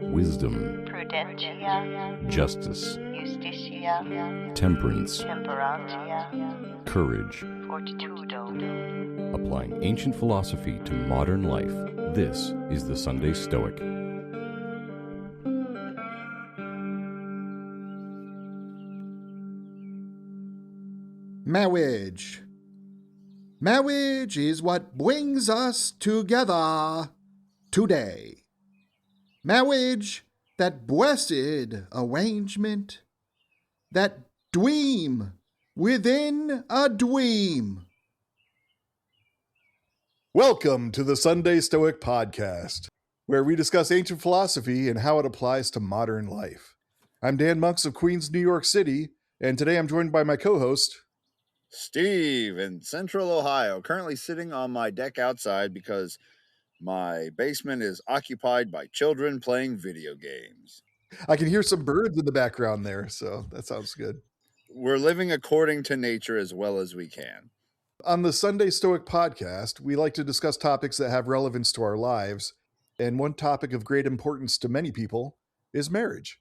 wisdom, prudentia, justice, justitia, temperance, temperantia, courage. fortitudo. Applying ancient philosophy to modern life, this is the Sunday Stoic. Marriage. Marriage is what brings us together today. Marriage, that blessed arrangement, that dream within a dream. Welcome to the Sunday Stoic Podcast, where we discuss ancient philosophy and how it applies to modern life. I'm Dan Monks of Queens, New York City, and today I'm joined by my co-host, Steve in Central Ohio, currently sitting on my deck outside because my basement is occupied by children playing video games. I can hear some birds in the background there, so that sounds good. We're living according to nature as well as we can. On the Sunday Stoic Podcast, we like to discuss topics that have relevance to our lives, and one topic of great importance to many people is marriage.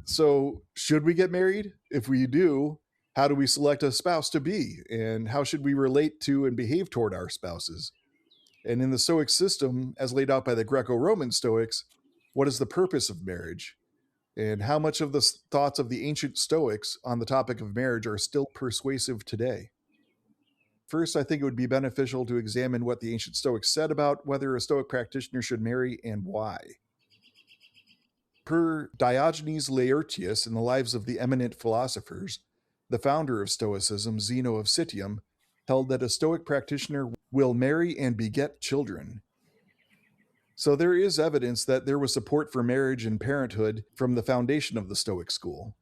So, should we get married? If we do, how do we select a spouse to be? And how should we relate to and behave toward our spouses? And in the Stoic system, as laid out by the Greco-Roman Stoics, what is the purpose of marriage? And how much of the thoughts of the ancient Stoics on the topic of marriage are still persuasive today? First, I think it would be beneficial to examine what the ancient Stoics said about whether a Stoic practitioner should marry and why. Per Diogenes Laertius in the Lives of the Eminent Philosophers, the founder of Stoicism, Zeno of Citium, held that a Stoic practitioner will marry and beget children. So there is evidence that there was support for marriage and parenthood from the foundation of the Stoic school.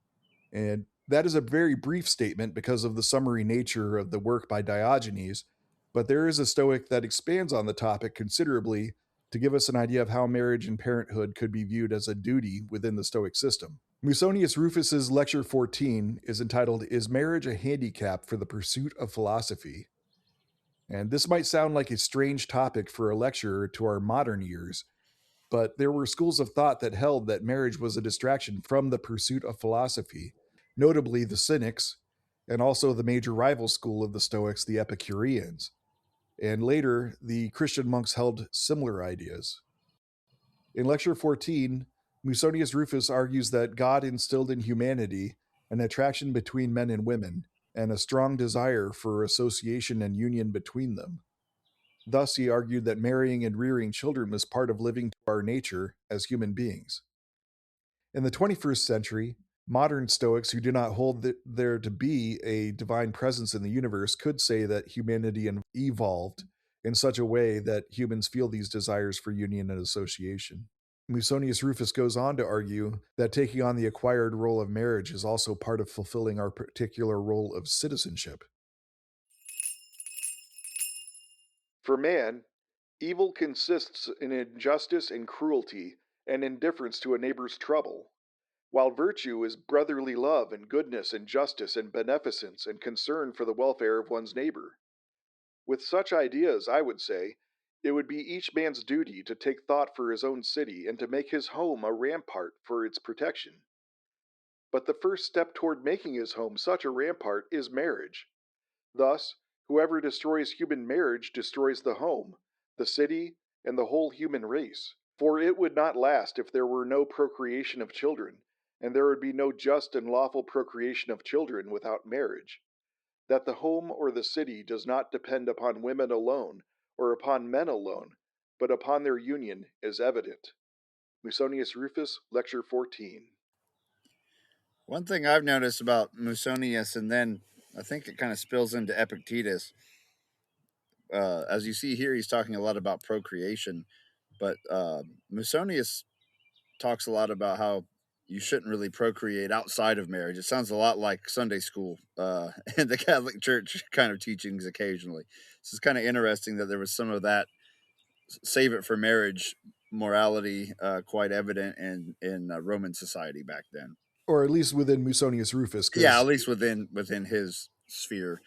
And that is a very brief statement because of the summary nature of the work by Diogenes, but there is a Stoic that expands on the topic considerably to give us an idea of how marriage and parenthood could be viewed as a duty within the Stoic system. Musonius Rufus's Lecture 14 is entitled, "Is Marriage a Handicap for the Pursuit of Philosophy?" And this might sound like a strange topic for a lecturer to our modern ears, but there were schools of thought that held that marriage was a distraction from the pursuit of philosophy, notably the Cynics, and also the major rival school of the Stoics, the Epicureans. And later, the Christian monks held similar ideas. In Lecture 14, Musonius Rufus argues that God instilled in humanity an attraction between men and women, and a strong desire for association and union between them. Thus, he argued that marrying and rearing children was part of living to our nature as human beings. In the 21st century, modern Stoics who do not hold there to be a divine presence in the universe could say that humanity evolved in such a way that humans feel these desires for union and association. Musonius Rufus goes on to argue that taking on the acquired role of marriage is also part of fulfilling our particular role of citizenship. For man, evil consists in injustice and cruelty and indifference to a neighbor's trouble, while virtue is brotherly love and goodness and justice and beneficence and concern for the welfare of one's neighbor. With such ideas, I would say, it would be each man's duty to take thought for his own city and to make his home a rampart for its protection. But the first step toward making his home such a rampart is marriage. Thus, whoever destroys human marriage destroys the home, the city, and the whole human race. For it would not last if there were no procreation of children, and there would be no just and lawful procreation of children without marriage. That the home or the city does not depend upon women alone, or upon men alone, but upon their union is evident. Musonius Rufus, Lecture 14. One thing I've noticed about Musonius, and then I think it kind of spills into Epictetus. As you see here, he's talking a lot about procreation, but Musonius talks a lot about how you shouldn't really procreate outside of marriage. It sounds a lot like Sunday school in the Catholic Church kind of teachings occasionally. So it's kind of interesting that there was some of that save it for marriage morality quite evident in Roman society back then. Or at least within Musonius Rufus. Yeah, at least within his sphere.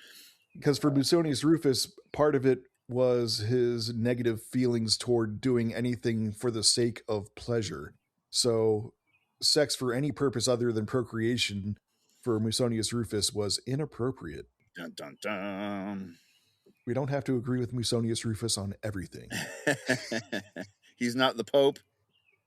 Because for Musonius Rufus, part of it was his negative feelings toward doing anything for the sake of pleasure. So, sex for any purpose other than procreation for Musonius Rufus was inappropriate. Dun dun dun. We don't have to agree with Musonius Rufus on everything. He's not the Pope.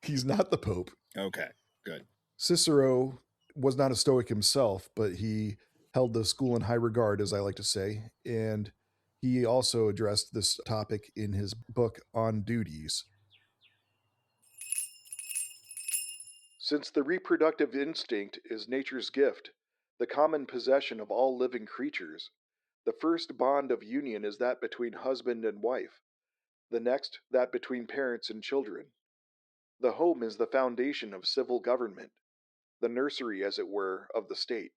He's not the Pope. Okay, good. Cicero was not a Stoic himself, but he held the school in high regard, as I like to say, and he also addressed this topic in his book On Duties. Since the reproductive instinct is nature's gift, the common possession of all living creatures, the first bond of union is that between husband and wife, the next that between parents and children. The home is the foundation of civil government, the nursery, as it were, of the state.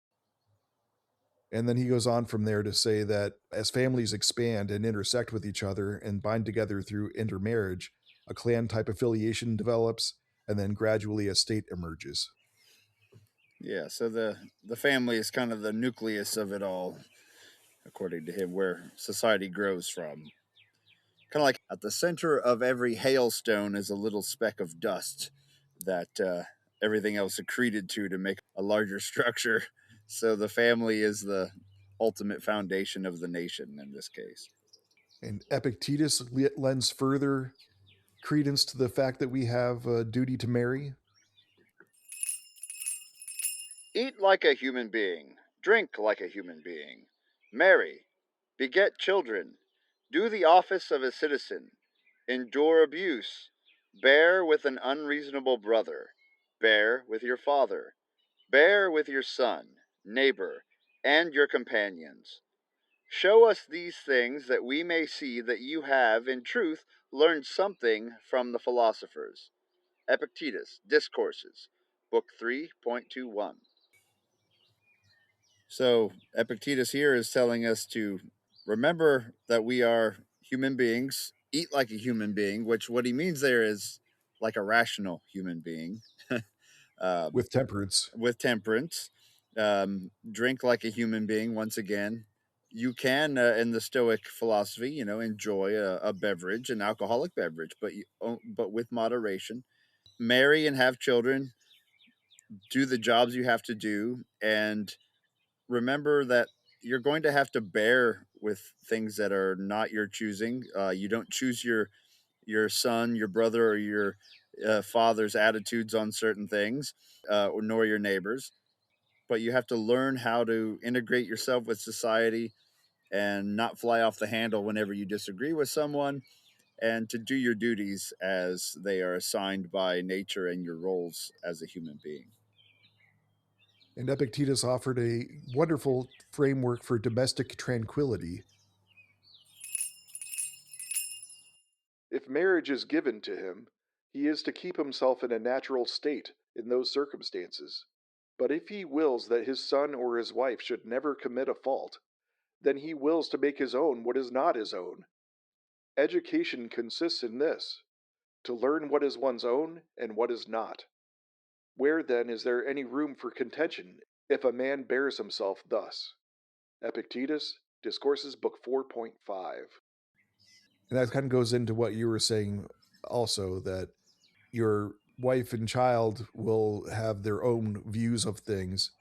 And then he goes on from there to say that as families expand and intersect with each other and bind together through intermarriage, a clan type affiliation develops, and then gradually a state emerges. Yeah, so the family is kind of the nucleus of it all, according to him, where society grows from. Kind of like at the center of every hailstone is a little speck of dust that everything else accreted to make a larger structure. So the family is the ultimate foundation of the nation in this case. And Epictetus lends further credence to the fact that we have a duty to marry. Eat like a human being, drink like a human being, marry, beget children, do the office of a citizen, endure abuse, bear with an unreasonable brother, bear with your father, bear with your son, neighbor, and your companions. Show us these things that we may see that you have, in truth, learned something from the philosophers. Epictetus, Discourses, Book 3.21. So Epictetus here is telling us to remember that we are human beings, eat like a human being, which what he means there is like a rational human being. With temperance. With temperance, drink like a human being. Once again, you can in the Stoic philosophy, enjoy a beverage, an alcoholic beverage, but with moderation. Marry and have children. Do the jobs you have to do, and remember that you're going to have to bear with things that are not your choosing. You don't choose your son, your brother, or your father's attitudes on certain things, nor your neighbors. But you have to learn how to integrate yourself with society and not fly off the handle whenever you disagree with someone, and to do your duties as they are assigned by nature and your roles as a human being. And Epictetus offered a wonderful framework for domestic tranquility. If marriage is given to him, he is to keep himself in a natural state in those circumstances. But if he wills that his son or his wife should never commit a fault, then he wills to make his own what is not his own. Education consists in this, to learn what is one's own and what is not. Where then is there any room for contention if a man bears himself thus? Epictetus, Discourses, Book 4.5. And that kind of goes into what you were saying also, that your wife and child will have their own views of things.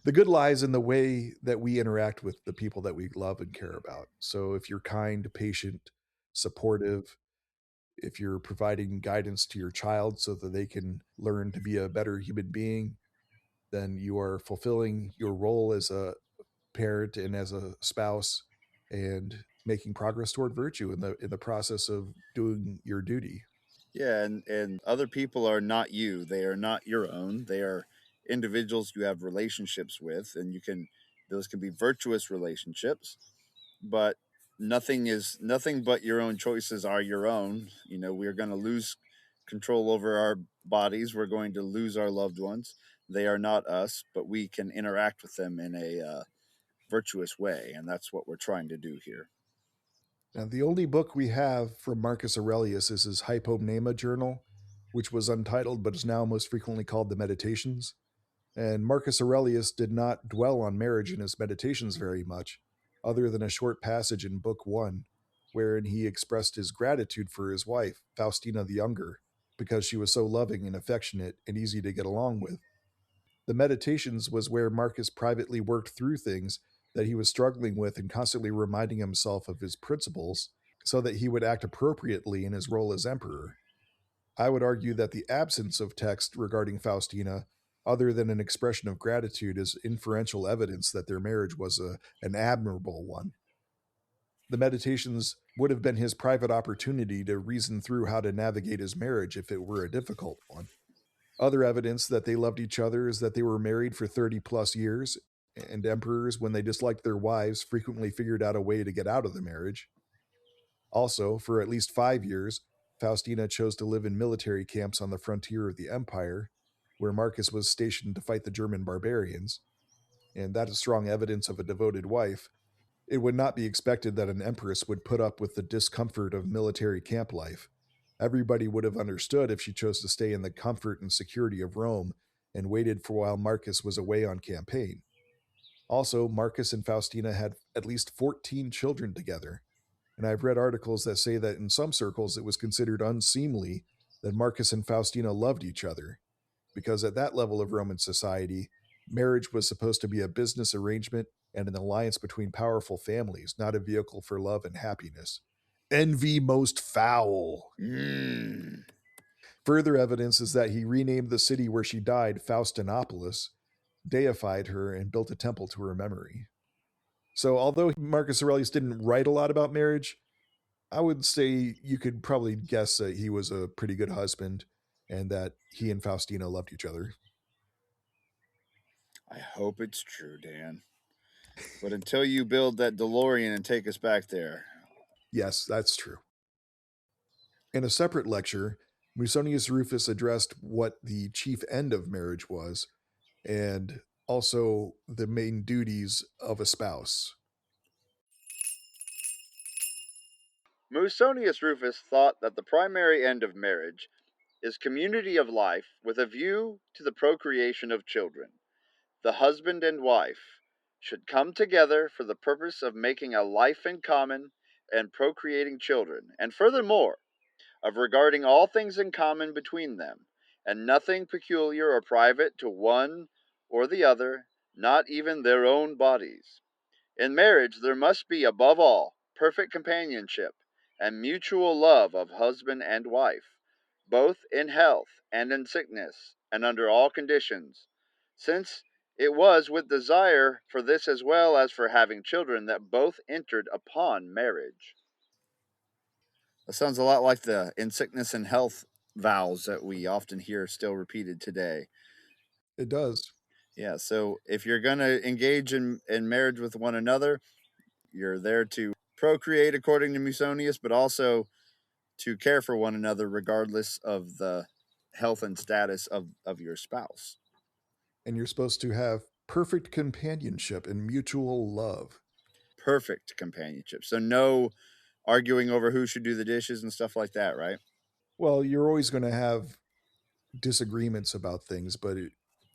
The good lies in the way that we interact with the people that we love and care about. So if you're kind, patient, supportive, if you're providing guidance to your child so that they can learn to be a better human being, then you are fulfilling your role as a parent and as a spouse and making progress toward virtue in the process of doing your duty. Yeah, and other people are not you. They are not your own. They are individuals you have relationships with, and those can be virtuous relationships, but nothing but your own choices are your own. We're going to lose control over our bodies. We're going to lose our loved ones. They are not us, but we can interact with them in a virtuous way, and that's what we're trying to do here. Now, the only book we have from Marcus Aurelius is his Hypomnema journal, which was untitled but is now most frequently called the Meditations. And Marcus Aurelius did not dwell on marriage in his Meditations very much, other than a short passage in Book 1, wherein he expressed his gratitude for his wife, Faustina the Younger. because she was so loving and affectionate and easy to get along with. The meditations was where Marcus privately worked through things that he was struggling with and constantly reminding himself of his principles so that he would act appropriately in his role as emperor. I would argue that the absence of text regarding Faustina, other than an expression of gratitude, is inferential evidence that their marriage was an admirable one. The meditations would have been his private opportunity to reason through how to navigate his marriage if it were a difficult one. Other evidence that they loved each other is that they were married for 30 plus years, and emperors, when they disliked their wives, frequently figured out a way to get out of the marriage. Also, for at least 5 years, Faustina chose to live in military camps on the frontier of the empire, where Marcus was stationed to fight the German barbarians, and that is strong evidence of a devoted wife. It would not be expected that an empress would put up with the discomfort of military camp life. Everybody would have understood if she chose to stay in the comfort and security of Rome and waited for while Marcus was away on campaign. Also, Marcus and Faustina had at least 14 children together, and I've read articles that say that in some circles it was considered unseemly that Marcus and Faustina loved each other, because at that level of Roman society, marriage was supposed to be a business arrangement and an alliance between powerful families, not a vehicle for love and happiness. Envy most foul. Further evidence is that he renamed the city where she died Faustinopolis, deified her, and built a temple to her memory. So, although Marcus Aurelius didn't write a lot about marriage, I would say you could probably guess that he was a pretty good husband and that he and Faustina loved each other. I hope it's true, Dan. But until you build that DeLorean and take us back there, Yes, that's true. In a separate lecture, Musonius Rufus addressed what the chief end of marriage was and also the main duties of a spouse. Musonius Rufus thought that the primary end of marriage is community of life with a view to the procreation of children. The husband and wife should come together for the purpose of making a life in common and procreating children, and furthermore, of regarding all things in common between them, and nothing peculiar or private to one or the other, not even their own bodies. In marriage, there must be, above all, perfect companionship and mutual love of husband and wife, both in health and in sickness, and under all conditions, since it was with desire for this as well as for having children that both entered upon marriage. That sounds a lot like the in sickness and health vows that we often hear still repeated today. It does. Yeah, so if you're going to engage in marriage with one another, you're there to procreate according to Musonius, but also to care for one another regardless of the health and status of your spouse. And you're supposed to have perfect companionship and mutual love. Perfect companionship. So no arguing over who should do the dishes and stuff like that, right? Well, you're always going to have disagreements about things, but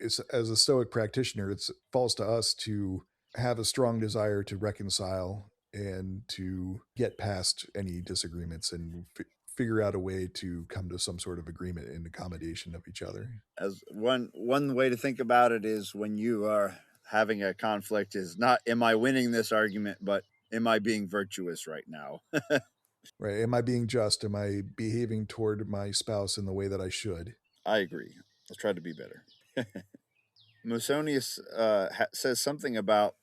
it's as a Stoic practitioner, it falls to us to have a strong desire to reconcile and to get past any disagreements and figure out a way to come to some sort of agreement and accommodation of each other. As one way to think about it is when you are having a conflict is not am I winning this argument, but am I being virtuous right now? Right? Am I being just? Am I behaving toward my spouse in the way that I should? I agree. Let's try to be better. Musonius says something about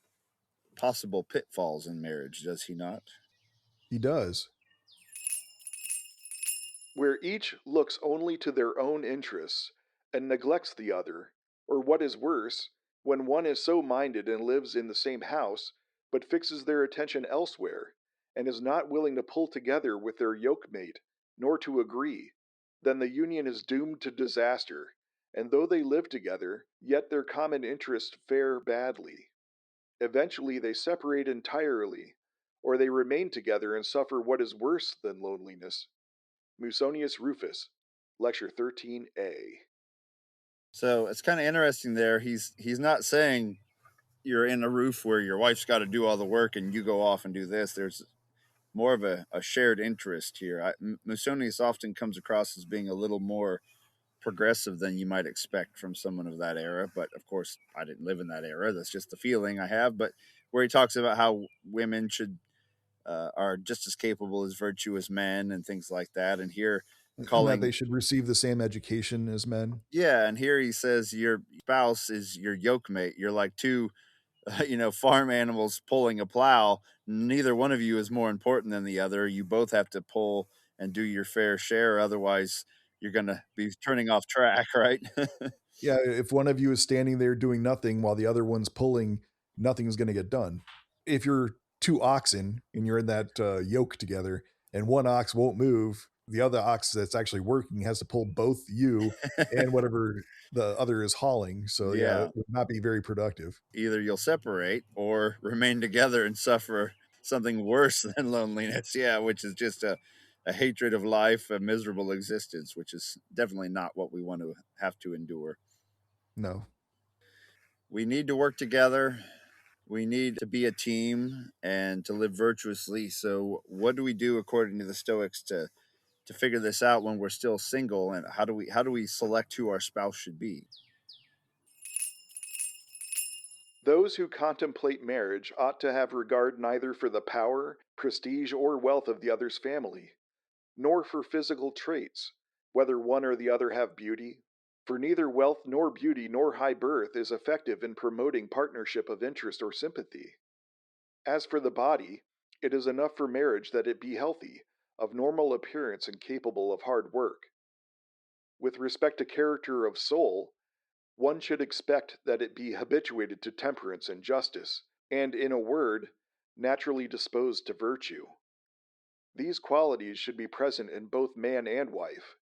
possible pitfalls in marriage, does he not? He does. Where each looks only to their own interests and neglects the other, or what is worse, when one is so minded and lives in the same house, but fixes their attention elsewhere, and is not willing to pull together with their yokemate, nor to agree, then the union is doomed to disaster, and though they live together, yet their common interests fare badly. Eventually they separate entirely, or they remain together and suffer what is worse than loneliness. Musonius Rufus, Lecture 13a. So it's kind of interesting there. He's not saying you're in a roof where your wife's got to do all the work and you go off and do this. more of a shared interest here. Musonius often comes across as being a little more progressive than you might expect from someone of that era. But of course, I didn't live in that era. That's just the feeling I have. But where he talks about how women should are just as capable as virtuous men and things like that. And here, And that they calling should receive the same education as men. yeah, and here he says your spouse is your yoke mate. You're like two farm animals pulling a plow. Neither one of you is more important than the other. You both have to pull and do your fair share, otherwise you're going to be turning off track, right? Yeah, if one of you is standing there doing nothing while the other one's pulling, nothing's going to get done. If you're two oxen and you're in that yoke together and one ox won't move, the other ox that's actually working has to pull both you and whatever the other is hauling. So, yeah, Yeah, it would not be very productive. either you'll separate or remain together and suffer something worse than loneliness. Yeah, which is just a hatred of life, a miserable existence, which is definitely not what we want to have to endure. No. We need to work together. We need to be a team and to live virtuously. So, what do we do according to the Stoics to figure this out when we're still single? And how do we select who our spouse should be? Those who contemplate marriage ought to have regard neither for the power, prestige, or wealth of the other's family, nor for physical traits, whether one or the other have beauty. For neither wealth nor beauty nor high birth is effective in promoting partnership of interest or sympathy. As for the body, it is enough for marriage that it be healthy, of normal appearance, and capable of hard work. With respect to character of soul, one should expect that it be habituated to temperance and justice, and, in a word, naturally disposed to virtue. These qualities should be present in both man and wife,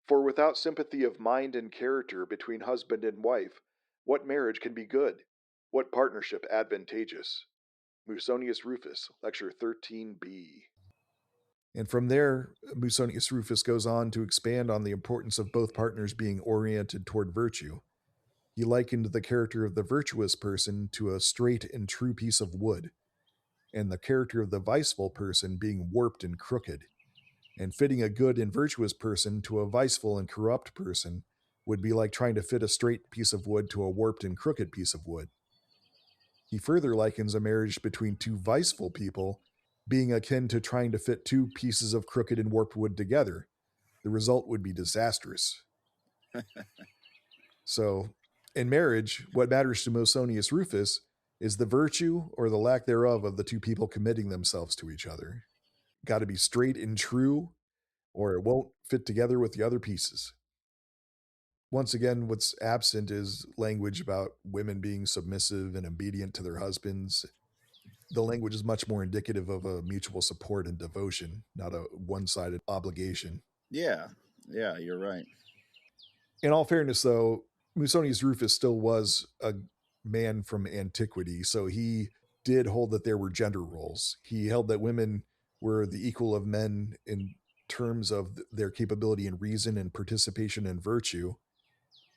for without sympathy of mind and character between husband and wife, what marriage can be good? What partnership advantageous? Musonius Rufus, Lecture 13b. And from there, Musonius Rufus goes on to expand on the importance of both partners being oriented toward virtue. He likened the character of the virtuous person to a straight and true piece of wood, and the character of the viceful person being warped and crooked. And fitting a good and virtuous person to a viceful and corrupt person would be like trying to fit a straight piece of wood to a warped and crooked piece of wood. He further likens a marriage between two viceful people being akin to trying to fit two pieces of crooked and warped wood together. The result would be disastrous. So, in marriage, what matters to Musonius Rufus is the virtue or the lack thereof of the two people committing themselves to each other. Got to be straight and true, or it won't fit together with the other pieces. Once again, what's absent is language about women being submissive and obedient to their husbands. The language is much more indicative of a mutual support and devotion, not a one sided obligation. Yeah, yeah, you're right. In all fairness, though, Musonius Rufus still was a man from antiquity, so he did hold that there were gender roles. He held that women were the equal of men in terms of their capability in reason and participation in virtue.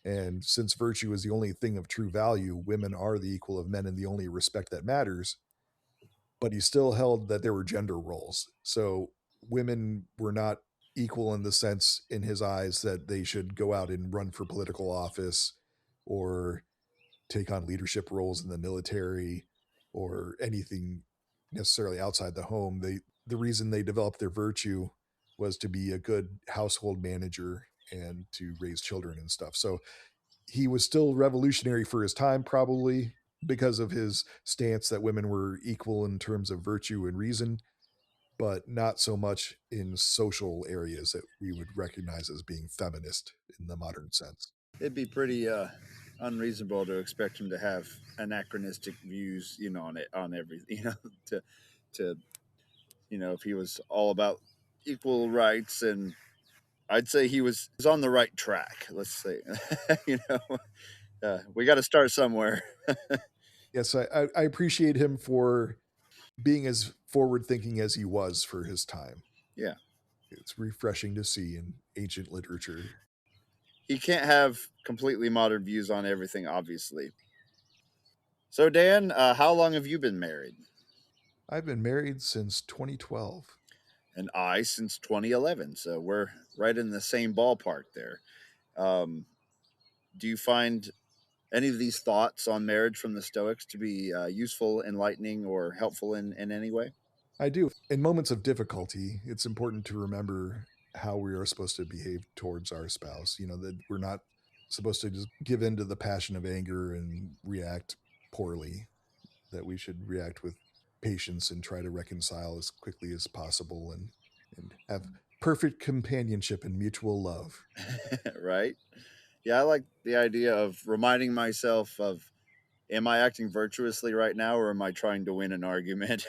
And since virtue is the only thing of true value, women are the equal of men in the only respect that matters. But he still held that there were gender roles. So women were not equal in the sense in his eyes that they should go out and run for political office or take on leadership roles in the military or anything necessarily outside the home. The reason they developed their virtue was to be a good household manager and to raise children and stuff. So he was still revolutionary for his time, probably because of his stance that women were equal in terms of virtue and reason, but not so much in social areas that we would recognize as being feminist in the modern sense. It'd be pretty unreasonable to expect him to have anachronistic views, on it, on everything, to if he was all about equal rights. And I'd say he was on the right track. Let's say, we got to start somewhere. Yes, I appreciate him for being as forward thinking as he was for his time. Yeah, It's refreshing to see in ancient literature. he can't have completely modern views on everything, obviously. So, Dan, how long have you been married? I've been married since 2012. and I since 2011. So we're right in the same ballpark there. Um, do you find any of these thoughts on marriage from the Stoics to be useful, enlightening, or helpful in any way? I do. In moments of difficulty, it's important to remember how we are supposed to behave towards our spouse. That we're not supposed to just give in to the passion of anger and react poorly, that we should react with patience and try to reconcile as quickly as possible and have perfect companionship and mutual love. Right? Yeah, I like the idea of reminding myself of, am I acting virtuously right now, or am I trying to win an argument?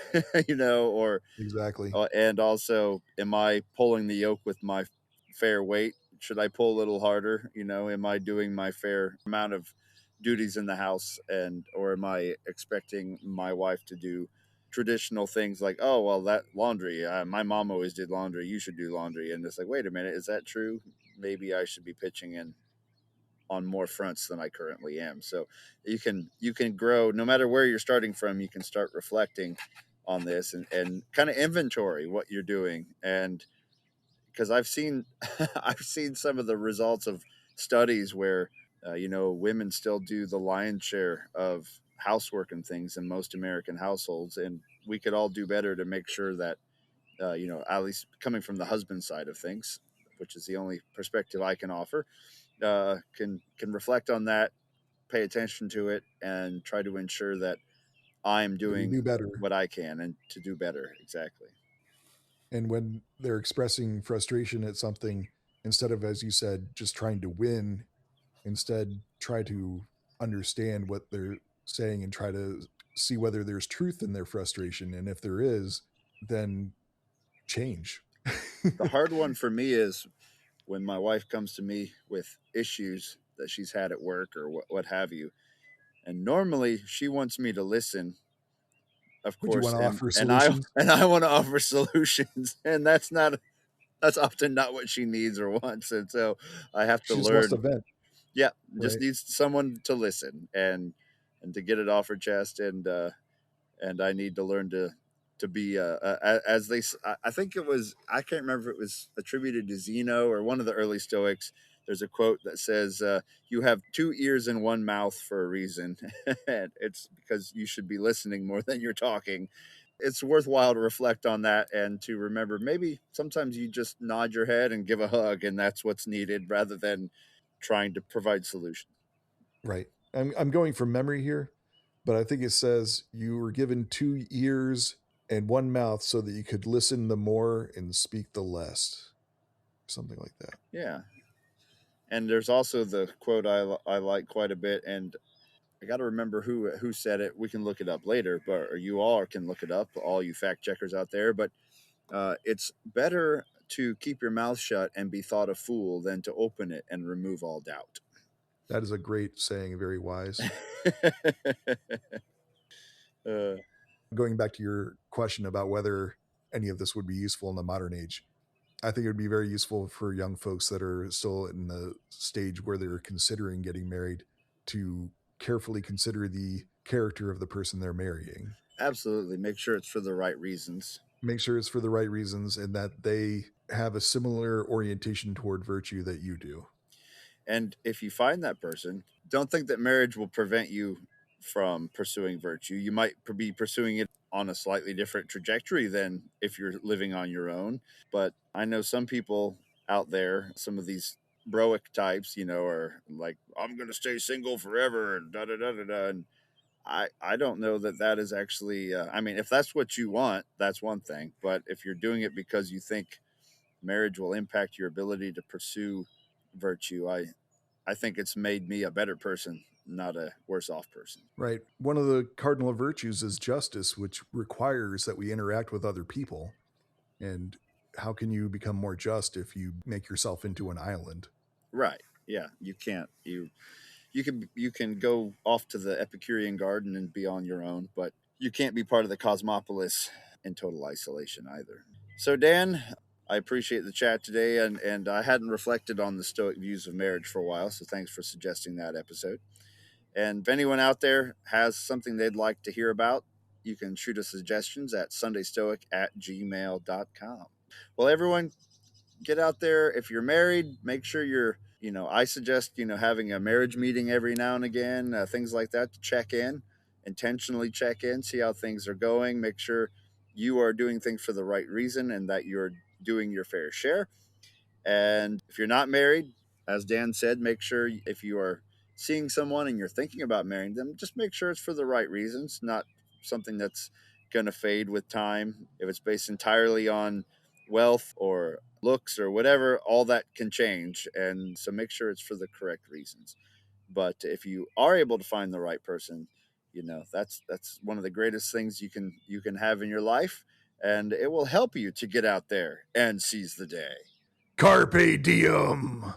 Or Exactly. and also, am I pulling the yoke with my fair weight? Should I pull a little harder? Am I doing my fair amount of duties in the house, and or am I expecting my wife to do traditional things like, oh well, that laundry, my mom always did laundry, you should do laundry, and it's like, wait a minute, is that true? Maybe I should be pitching in on more fronts than I currently am. So you can grow no matter where you're starting from. You can start reflecting on this and kind of inventory what you're doing. And because I've seen I've seen some of the results of studies where women still do the lion's share of housework and things in most American households, and we could all do better to make sure that at least coming from the husband side of things, which is the only perspective I can offer, can reflect on that, pay attention to it, and try to ensure that I'm That we doing do better. what I can and to do better. Exactly. And when they're expressing frustration at something, instead of, as you said, just trying to win, instead try to understand what they're saying and try to see whether there's truth in their frustration. And if there is, then change. The hard one for me is when my wife comes to me with issues that she's had at work or what have you. And normally she wants me to listen, of Would you course, want to and offer and I solutions? and I want to offer solutions, and that's often not what she needs or wants, and so I have to She just wants to learn. vent, Yeah, just right? needs someone to listen and to get it off her chest, and I need to learn to be as they. I think it was, I can't remember if it was attributed to Zeno or one of the early Stoics. There's a quote that says, "You have two ears and one mouth for a reason, and it's because you should be listening more than you're talking." It's worthwhile to reflect on that and to remember maybe sometimes you just nod your head and give a hug, and that's what's needed rather than trying to provide solutions. Right. I'm going from memory here, but I think it says you were given two ears and one mouth so that you could listen the more and speak the less. Something like that. Yeah. And there's also the quote I like quite a bit, and I got to remember who said it. We can look it up later, but or you all can look it up, all you fact checkers out there. But it's better to keep your mouth shut and be thought a fool than to open it and remove all doubt. That is a great saying, very wise. uh, Going back to your question about whether any of this would be useful in the modern age, I think it would be very useful for young folks that are still in the stage where they're considering getting married to carefully consider the character of the person they're marrying. Absolutely, make sure it's for the right reasons. Make sure it's for the right reasons and that they have a similar orientation toward virtue that you do. And if you find that person, don't think that marriage will prevent you from pursuing virtue. You might be pursuing it on a slightly different trajectory than if you're living on your own. But I know some people out there, some of these broic types, are like, I'm going to stay single forever and da da da da da. And I don't know that that is actually, I mean, if that's what you want, that's one thing. But if you're doing it because you think marriage will impact your ability to pursue virtue, I think it's made me a better person, not a worse off person. Right. One of the cardinal virtues is justice, which requires that we interact with other people. And how can you become more just if you make yourself into an island? Right. Yeah. You can't. You can go off to the Epicurean garden and be on your own, but you can't be part of the cosmopolis in total isolation either. So Dan, I appreciate the chat today, and I hadn't reflected on the Stoic views of marriage for a while, so thanks for suggesting that episode. And if anyone out there has something they'd like to hear about, you can shoot us suggestions at sundaystoic@gmail.com. Well, everyone, get out there. If you're married, make sure you're, I suggest, having a marriage meeting every now and again, things like that, to check in, intentionally check in, see how things are going, make sure you are doing things for the right reason and that you're doing your fair share. And if you're not married, as Dan said, make sure if you are seeing someone and you're thinking about marrying them, just make sure it's for the right reasons, not something that's going to fade with time. If it's based entirely on wealth or looks or whatever, all that can change. And so make sure it's for the correct reasons. But if you are able to find the right person, that's one of the greatest things you can have in your life, and it will help you to get out there and seize the day. Carpe diem.